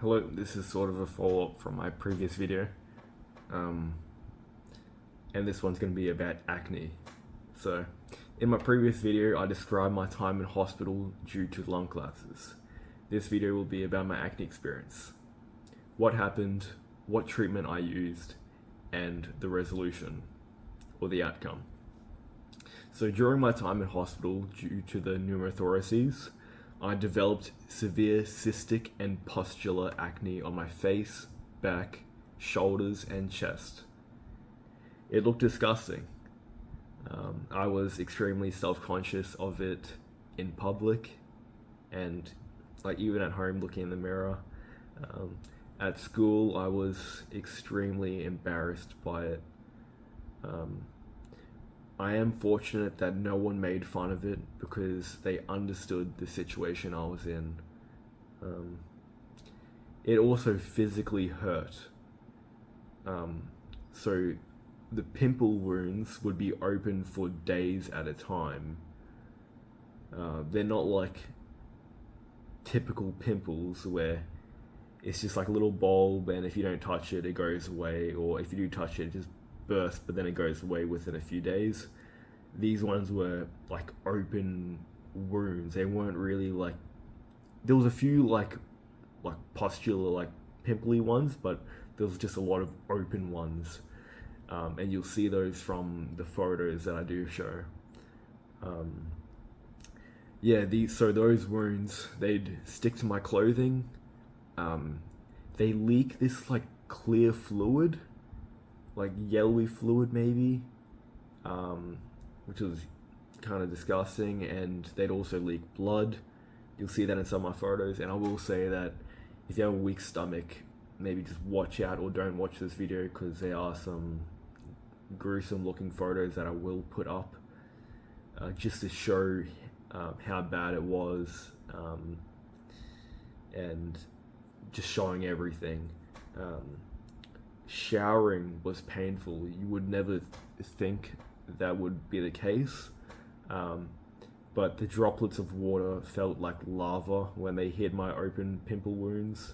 Hello, this is sort of a follow-up from my previous video, um, and this one's going to be about acne. So, in my previous video, I described my time in hospital due to lung collapses. This video will be about my acne experience. What happened, what treatment I used, and the resolution, or the outcome. So during my time in hospital due to the pneumothoraces, I developed severe cystic and pustular acne on my face, back, shoulders, and chest. It looked disgusting. I was extremely self-conscious of it in public and like even at home looking in the mirror. At school, I was extremely embarrassed by it. I am fortunate that no one made fun of it because they understood the situation I was in. It also physically hurt. So the pimple wounds would be open for days at a time. They're not like typical pimples where it's just like a little bulb and if you don't touch it, it goes away, or if you do touch it, it just bursts, but then it goes away within a few days. These ones were like open wounds. They weren't really like, there was a few like pustular, like pimply ones, but there was just a lot of open ones. And you'll see those from the photos that I do show. So those wounds, they'd stick to my clothing. They leak this like clear fluid, like yellowy fluid maybe, which was kind of disgusting, and they'd also leak blood. You'll see that in some of my photos, and I will say that if you have a weak stomach, maybe just watch out or don't watch this video because there are some gruesome looking photos that I will put up just to show how bad it was, and just showing everything. Showering was painful. You would never think that would be the case, but the droplets of water felt like lava when they hit my open pimple wounds,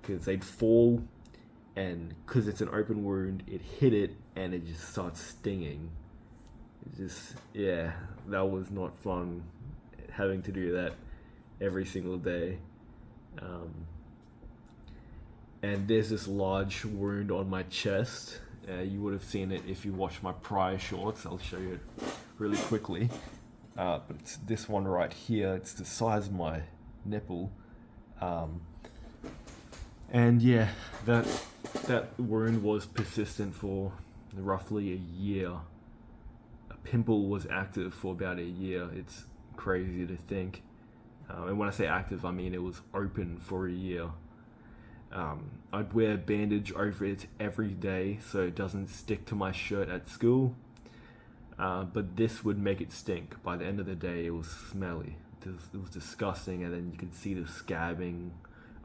because they'd fall, and because it's an open wound, it hit it and it just starts stinging. That was not fun having to do that every single day. And there's this large wound on my chest. You would have seen it if you watched my prior shorts. I'll show you it really quickly. But it's this one right here. It's the size of my nipple. And yeah, that wound was persistent for roughly a year. A pimple was active for about a year. It's crazy to think. And when I say active, I mean it was open for a year. I'd wear a bandage over it every day so it doesn't stick to my shirt at school. But this would make it stink. By the end of the day, it was smelly. It was disgusting, and then you could see the scabbing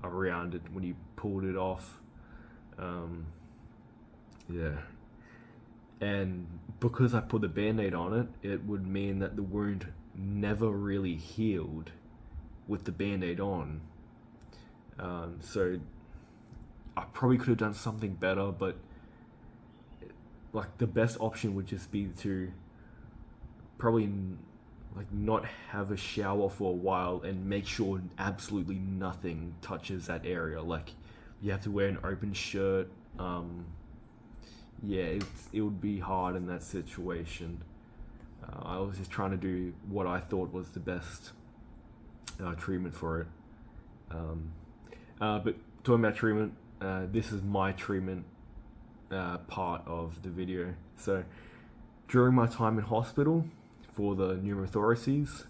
around it when you pulled it off. And because I put the band-aid on it, it would mean that the wound never really healed with the band-aid on. So I probably could have done something better, but like the best option would just be to probably like not have a shower for a while and make sure absolutely nothing touches that area. Like you have to wear an open shirt. It would be hard in that situation. I was just trying to do what I thought was the best treatment for it. But talking about treatment, this is my treatment part of the video. So during my time in hospital for the pneumothoraces,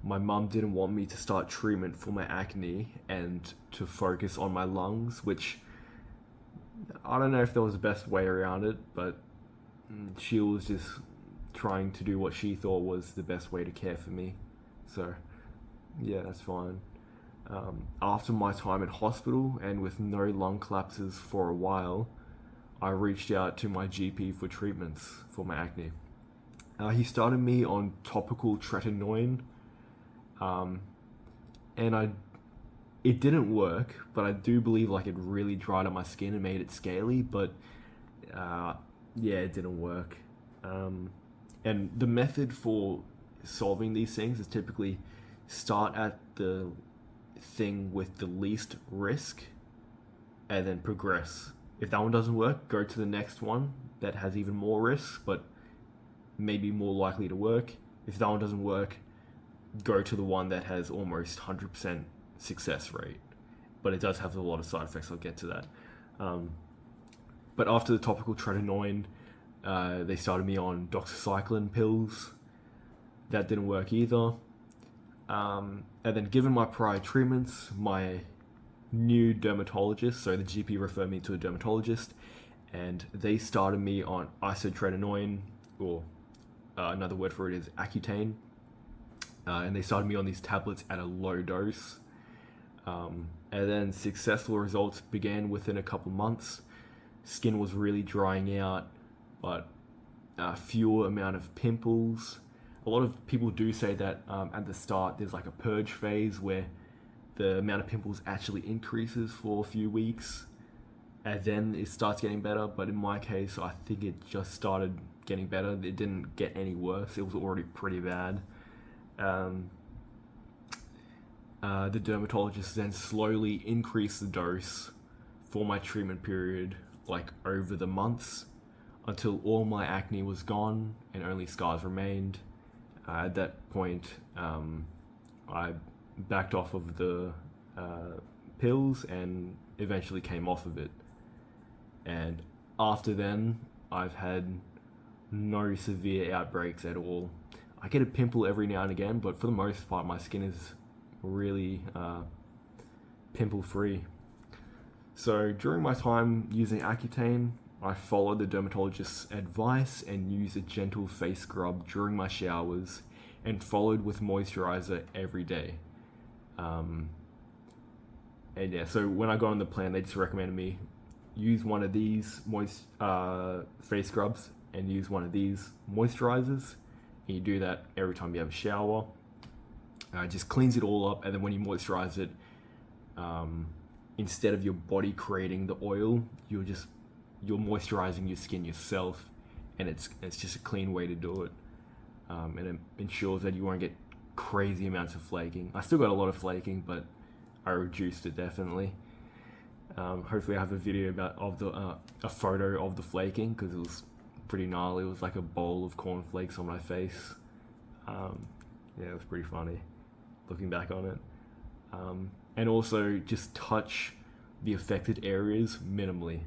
my mum didn't want me to start treatment for my acne and to focus on my lungs, which I don't know if there was the best way around it, but she was just trying to do what she thought was the best way to care for me. So yeah, that's fine. After my time in hospital and with no lung collapses for a while, I reached out to my GP for treatments for my acne. He started me on topical tretinoin, and it didn't work, but I do believe like it really dried up my skin and made it scaly, but yeah, it didn't work. And the method for solving these things is typically start at the thing with the least risk and then progress. If that one doesn't work, go to the next one that has even more risks but maybe more likely to work. If that one doesn't work, go to the one that has almost 100% success rate, but it does have a lot of side effects. I'll get to that. But after the topical tretinoin, they started me on doxycycline pills. That didn't work either. And then given my prior treatments, my new dermatologist, so the GP referred me to a dermatologist, and they started me on isotretinoin, or another word for it is Accutane. And they started me on these tablets at a low dose. And then successful results began within a couple months. Skin was really drying out, but fewer amount of pimples. A lot of people do say that at the start there's like a purge phase where the amount of pimples actually increases for a few weeks and then it starts getting better. But in my case, I think it just started getting better. It didn't get any worse. It was already pretty bad. The dermatologist then slowly increased the dose for my treatment period, like over the months, until all my acne was gone and only scars remained. At that point, I backed off of the pills and eventually came off of it. And after then, I've had no severe outbreaks at all. I get a pimple every now and again, but for the most part, my skin is really pimple free. So during my time using Accutane, I followed the dermatologist's advice and used a gentle face scrub during my showers and followed with moisturizer every day. And yeah, so when I got on the plan, they just recommended me use one of these face scrubs and use one of these moisturizers. And you do that every time you have a shower. It just cleans it all up, and then when you moisturize it, instead of your body creating the oil, you're moisturizing your skin yourself, and it's just a clean way to do it. And it ensures that you won't get crazy amounts of flaking. I still got a lot of flaking, but I reduced it definitely. Hopefully I have a video of a photo of the flaking, because it was pretty gnarly. It was like a bowl of cornflakes on my face. Yeah, it was pretty funny looking back on it. And also just touch the affected areas minimally.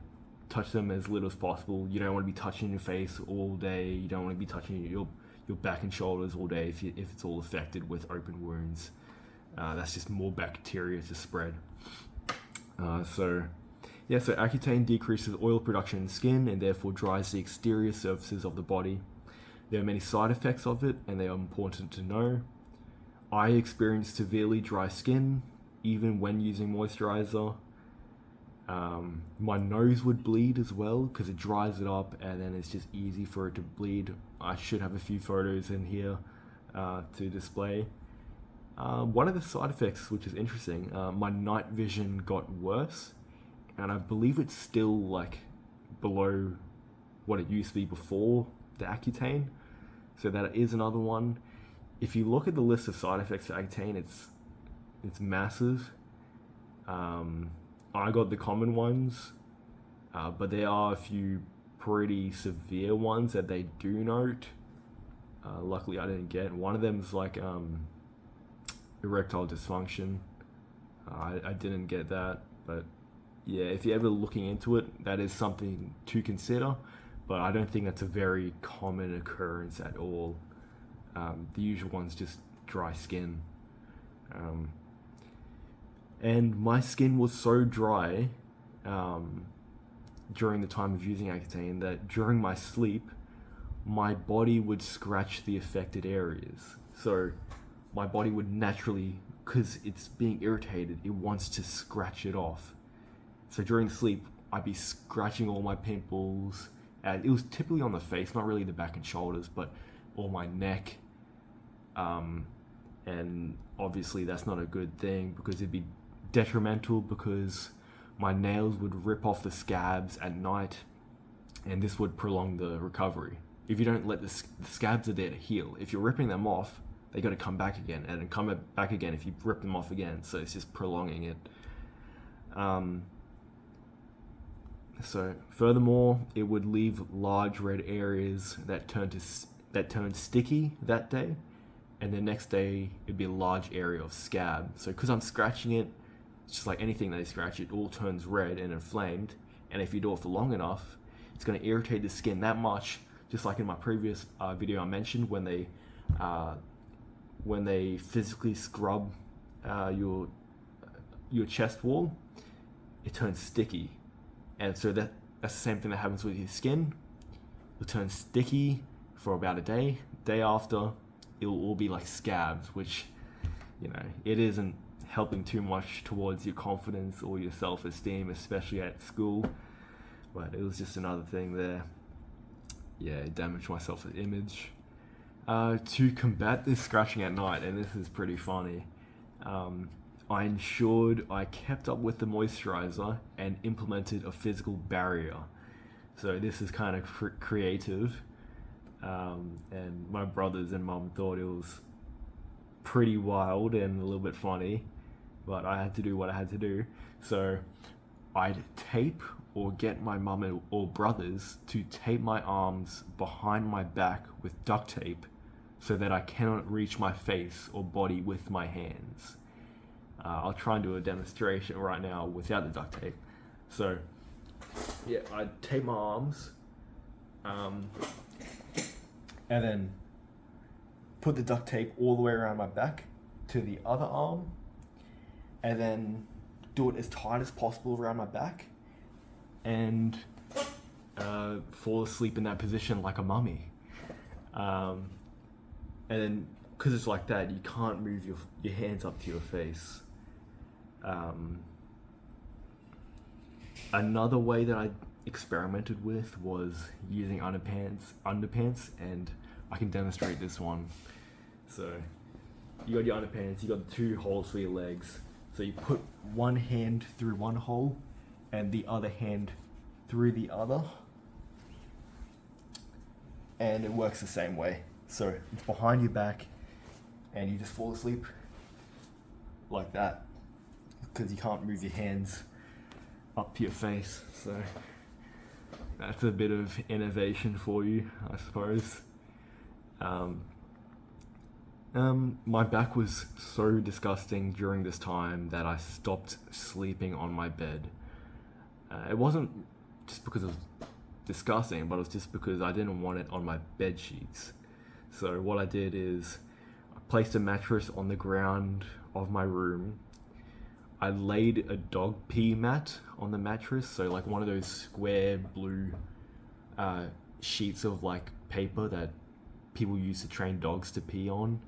Touch them as little as possible. You don't want to be touching your face all day. You don't want to be touching your back and shoulders all day if it's all affected with open wounds. That's just more bacteria to spread. So Accutane decreases oil production in skin and therefore dries the exterior surfaces of the body. There are many side effects of it, and they are important to know. I experienced severely dry skin, even when using moisturizer. My nose would bleed as well, because it dries it up, and then it's just easy for it to bleed. I should have a few photos in here to display. One of the side effects, which is interesting, my night vision got worse, and I believe it's still like below what it used to be before the Accutane. So that is another one. If you look at the list of side effects for Accutane, it's massive. I got the common ones, but there are a few pretty severe ones that they do note. Luckily I didn't get. One of them is like erectile dysfunction. I didn't get that, but yeah, if you're ever looking into it, that is something to consider, but I don't think that's a very common occurrence at all. The usual one's just dry skin. And my skin was so dry during the time of using Accutane that during my sleep, my body would scratch the affected areas. So my body would naturally, because it's being irritated, it wants to scratch it off. So during sleep, I'd be scratching all my pimples. It was typically on the face, not really the back and shoulders, but or my neck. And obviously that's not a good thing, because it'd be detrimental because my nails would rip off the scabs at night, and this would prolong the recovery. If you don't let the scabs are there to heal. If you're ripping them off, they got to come back again, and then come back again if you rip them off again. So it's just prolonging it. So furthermore, it would leave large red areas that turn sticky that day, and the next day it'd be a large area of scab. So because I'm scratching it, it's just like anything that you scratch, it all turns red and inflamed. And if you do it for long enough, it's going to irritate the skin that much. Just like in my previous video I mentioned, when they physically scrub your chest wall, it turns sticky. And so that's the same thing that happens with your skin. It'll turn sticky for about a day. Day after, it'll all be like scabs, which, it isn't helping too much towards your confidence or your self-esteem, especially at school. But it was just another thing there. Yeah, it damaged my self-image. To combat this scratching at night, and this is pretty funny, I kept up with the moisturizer and implemented a physical barrier. So this is kind of creative, and my brothers and mum thought it was pretty wild and a little bit funny, but I had to do what I had to do. So I'd tape or get my mum or brothers to tape my arms behind my back with duct tape so that I cannot reach my face or body with my hands. I'll try and do a demonstration right now without the duct tape. So, yeah, I'd tape my arms, and then put the duct tape all the way around my back to the other arm, and then do it as tight as possible around my back, and fall asleep in that position like a mummy. And then, because it's like that, you can't move your hands up to your face. Another way that I experimented with was using underpants, and I can demonstrate this one. So you got your underpants, you got the 2 holes for your legs. So you put one hand through one hole and the other hand through the other, and it works the same way. So it's behind your back and you just fall asleep like that, because you can't move your hands up to your face. So that's a bit of innovation for you, I suppose. My back was so disgusting during this time that I stopped sleeping on my bed. It wasn't just because it was disgusting, but it was just because I didn't want it on my bed sheets. So what I did is I placed a mattress on the ground of my room. I laid a dog pee mat on the mattress, so like one of those square blue sheets of like paper that people use to train dogs to pee on.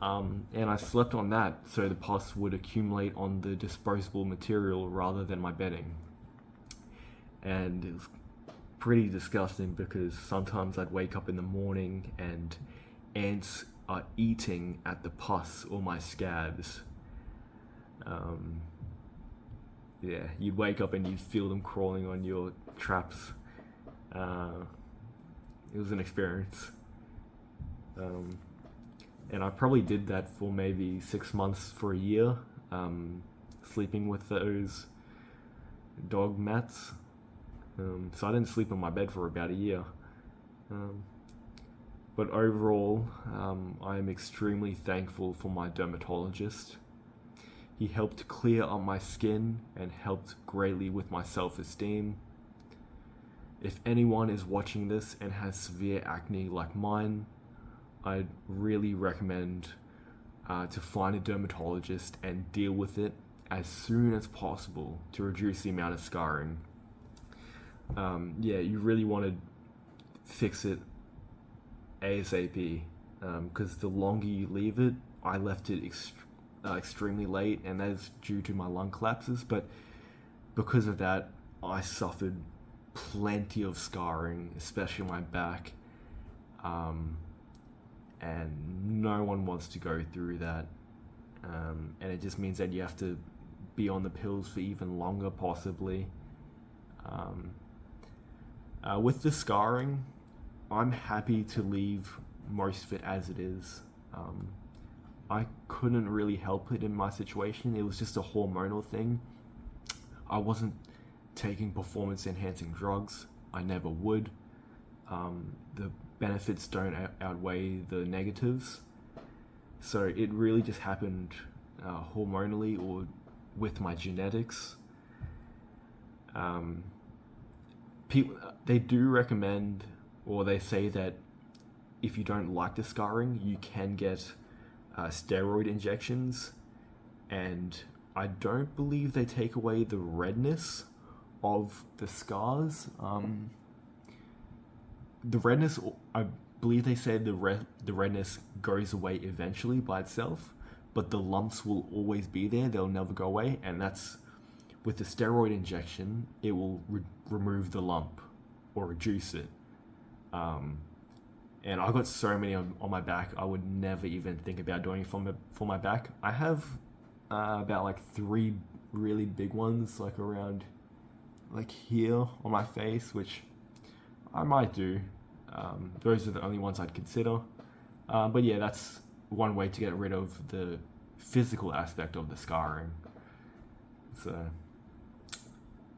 And I slept on that so the pus would accumulate on the disposable material rather than my bedding. And it was pretty disgusting because sometimes I'd wake up in the morning and ants are eating at the pus or my scabs. Yeah, you'd wake up and you'd feel them crawling on your traps. It was an experience. And I probably did that for maybe 6 months for a year, sleeping with those dog mats. So I didn't sleep on my bed for about a year. But overall, I am extremely thankful for my dermatologist. He helped clear up my skin and helped greatly with my self-esteem. If anyone is watching this and has severe acne like mine, I'd really recommend to find a dermatologist and deal with it as soon as possible to reduce the amount of scarring. Yeah, you really want to fix it ASAP, because the longer you leave it, I left it extremely late, and that is due to my lung collapses, but because of that, I suffered plenty of scarring, especially my back, and no one wants to go through that, and it just means that you have to be on the pills for even longer, possibly. With the scarring, I'm happy to leave most of it as it is. I couldn't really help it in my situation. It was just a hormonal thing. I wasn't taking performance enhancing drugs. I never would. The benefits don't outweigh the negatives. So it really just happened hormonally or with my genetics. People, they do recommend, or they say that if you don't like the scarring, you can get steroid injections, and I don't believe they take away the redness of the scars. The redness, I believe they said the redness goes away eventually by itself, but the lumps will always be there. They'll never go away, and that's with the steroid injection. It will remove the lump or reduce it. And I got so many on my back, I would never even think about doing it for my back. I have about like 3 really big ones, like around like here on my face, which I might do. Those are the only ones I'd consider. But yeah, that's one way to get rid of the physical aspect of the scarring. So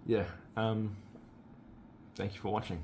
yeah, thank you for watching.